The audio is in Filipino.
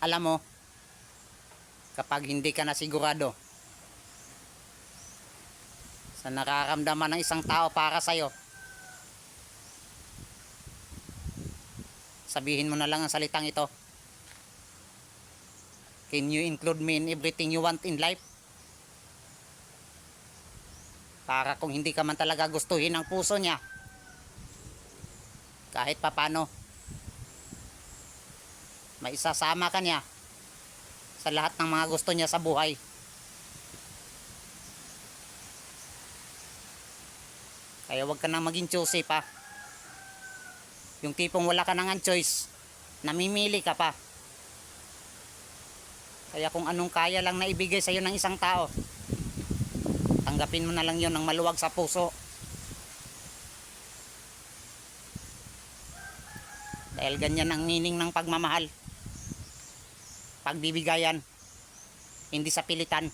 Alam mo, kapag hindi ka na sigurado sa nararamdaman ng isang tao para sa'yo, sabihin mo na lang ang salitang ito. Can you include me in everything you want in life? Para kung hindi ka man talaga gustuhin ang puso niya, kahit papano, maisasama ka niya sa lahat ng mga gusto niya sa buhay. Kaya wag ka nang maging choosy pa. Yung tipong wala ka nang choice, namimili ka pa. Kaya kung anong kaya lang na ibigay sa'yo ng isang tao, tanggapin mo na lang yon ng maluwag sa puso. Dahil ganyan ang meaning ng pagmamahal. Pagbibigayan, hindi sa pilitan.